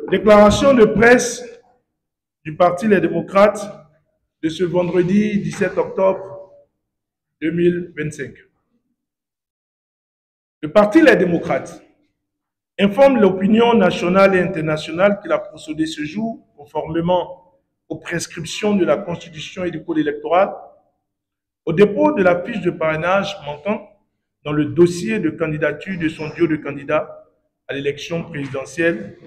Déclaration de presse du Parti Les Démocrates de ce vendredi 17 octobre 2025. Le Parti Les Démocrates informe l'opinion nationale et internationale qu'il a procédé ce jour, conformément aux prescriptions de la Constitution et du Code électoral, au dépôt de la fiche de parrainage manquante dans le dossier de candidature de son duo de candidats à l'élection présidentielle,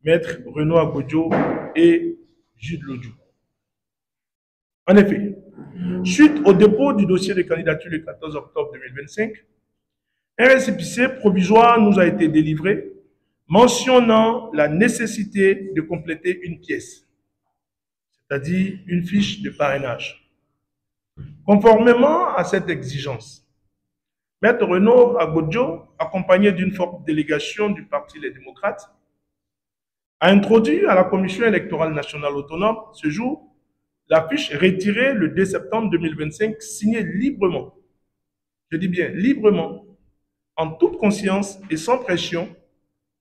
Maître Renaud Agodjo et Jude Lodjou. En effet, suite au dépôt du dossier de candidature le 14 octobre 2025, un récépissé provisoire nous a été délivré mentionnant la nécessité de compléter une pièce, c'est-à-dire une fiche de parrainage. Conformément à cette exigence, Maître Renaud Agodjo, accompagné d'une forte délégation du Parti Les Démocrates, a introduit à la Commission électorale nationale autonome ce jour la fiche retirée le 2 septembre 2025, signée librement, je dis bien librement, en toute conscience et sans pression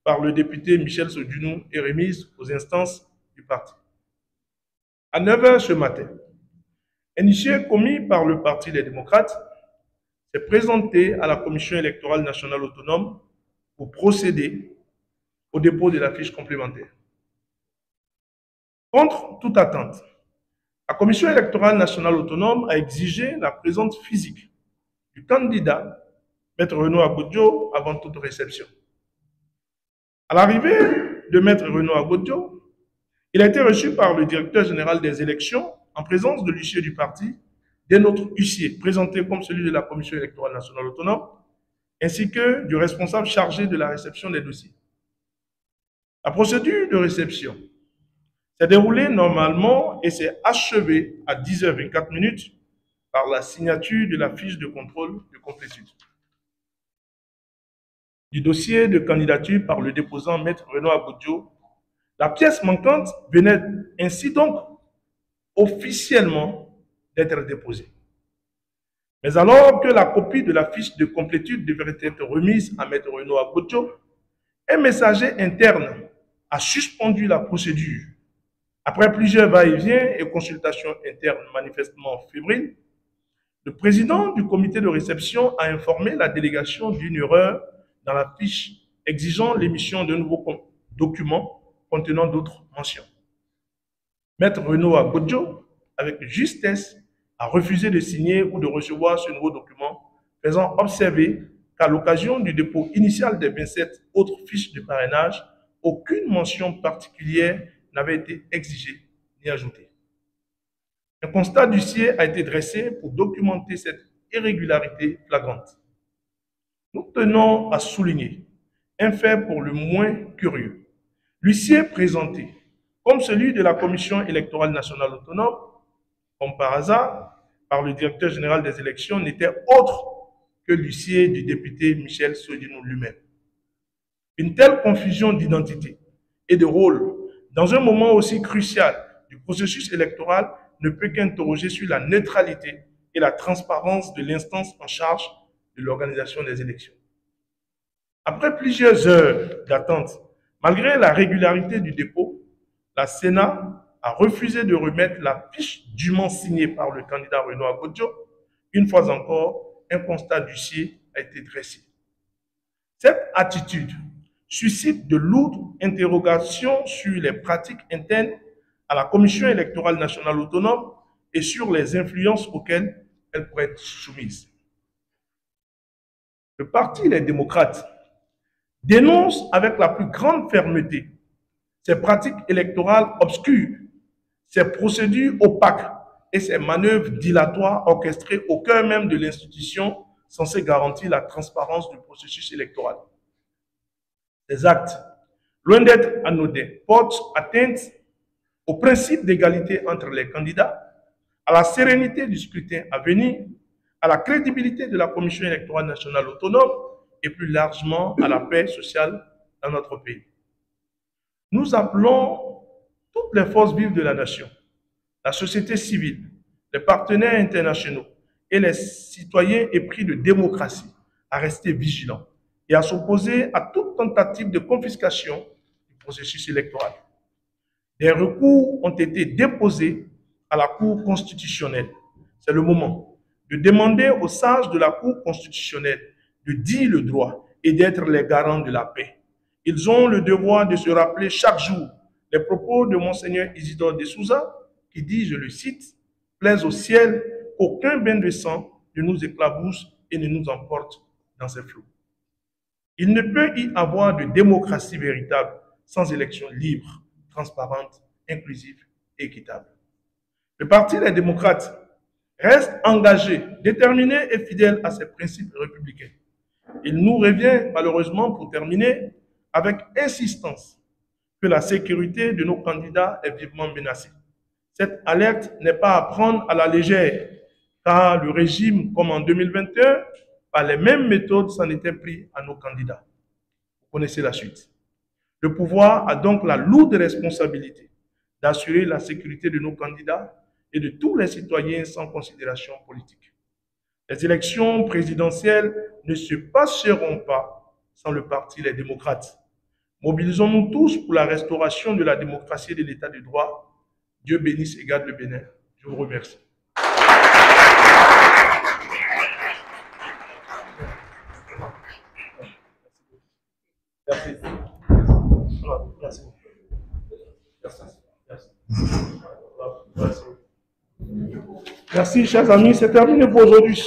par le député Michel Sodinou et remise aux instances du parti. À 9 h ce matin, un huissier commis par le Parti Les Démocrates s'est présenté à la Commission électorale nationale autonome pour procéder au dépôt de la fiche complémentaire. Contre toute attente, la Commission électorale nationale autonome a exigé la présence physique du candidat, Maître Renaud Agodjo, avant toute réception. À l'arrivée de Maître Renaud Agodjo, il a été reçu par le directeur général des élections en présence de l'huissier du parti, d'un autre huissier présenté comme celui de la Commission électorale nationale autonome, ainsi que du responsable chargé de la réception des dossiers. La procédure de réception s'est déroulée normalement et s'est achevée à 10 h 24 par la signature de la fiche de contrôle de complétude du dossier de candidature par le déposant Maître Renaud Agodjo. La pièce manquante venait ainsi donc officiellement d'être déposée. Mais alors que la copie de la fiche de complétude devrait être remise à Maître Renaud Agodjo, un messager interne a suspendu la procédure. Après plusieurs va-et-vient et consultations internes manifestement fébriles, le président du comité de réception a informé la délégation d'une erreur dans la fiche exigeant l'émission d'un nouveau document contenant d'autres mentions. Maître Renaud Agodjo, avec justesse, a refusé de signer ou de recevoir ce nouveau document, faisant observer qu'à l'occasion du dépôt initial des 27 autres fiches de parrainage, aucune mention particulière n'avait été exigée ni ajoutée. Un constat d'huissier a été dressé pour documenter cette irrégularité flagrante. Nous tenons à souligner un fait pour le moins curieux. L'huissier présenté, comme celui de la Commission électorale nationale autonome, comme par hasard, par le directeur général des élections, n'était autre que l'huissier du député Michel Sodinou lui-même. Une telle confusion d'identité et de rôle, dans un moment aussi crucial du processus électoral, ne peut qu'interroger sur la neutralité et la transparence de l'instance en charge de l'organisation des élections. Après plusieurs heures d'attente, malgré la régularité du dépôt, la Sénat a refusé de remettre la fiche dûment signée par le candidat Renaud Agodjo. Une fois encore, un constat d'huissier a été dressé. Cette attitude suscite de lourdes interrogations sur les pratiques internes à la Commission électorale nationale autonome et sur les influences auxquelles elle pourrait être soumise. Le Parti Les Démocrates dénonce avec la plus grande fermeté ces pratiques électorales obscures, ces procédures opaques et ces manœuvres dilatoires orchestrées au cœur même de l'institution censée garantir la transparence du processus électoral. Ces actes, loin d'être anodins, portent atteinte au principe d'égalité entre les candidats, à la sérénité du scrutin à venir, à la crédibilité de la Commission électorale nationale autonome et plus largement à la paix sociale dans notre pays. Nous appelons toutes les forces vives de la nation, la société civile, les partenaires internationaux et les citoyens épris de démocratie à rester vigilants et à s'opposer à toute tentative de confiscation du processus électoral. Des recours ont été déposés à la Cour constitutionnelle. C'est le moment de demander aux sages de la Cour constitutionnelle de dire le droit et d'être les garants de la paix. Ils ont le devoir de se rappeler chaque jour les propos de Monseigneur Isidore de Souza qui dit, je le cite, « Plaise au ciel qu'aucun bain de sang ne nous éclabousse et ne nous emporte dans ses flots. » Il ne peut y avoir de démocratie véritable sans élection libre, transparente, inclusive et équitable. Le Parti des démocrates reste engagé, déterminé et fidèle à ses principes républicains. Il nous revient, malheureusement, pour terminer, avec insistance, que la sécurité de nos candidats est vivement menacée. Cette alerte n'est pas à prendre à la légère, car le régime, comme en 2021, par les mêmes méthodes, s'en était pris à nos candidats. Vous connaissez la suite. Le pouvoir a donc la lourde responsabilité d'assurer la sécurité de nos candidats et de tous les citoyens sans considération politique. Les élections présidentielles ne se passeront pas sans le Parti des démocrates. Mobilisons-nous tous pour la restauration de la démocratie et de l'état de droit. Dieu bénisse et garde le Bénin. Je vous remercie. Merci. Merci. Merci. Merci, chers amis. C'est terminé pour aujourd'hui.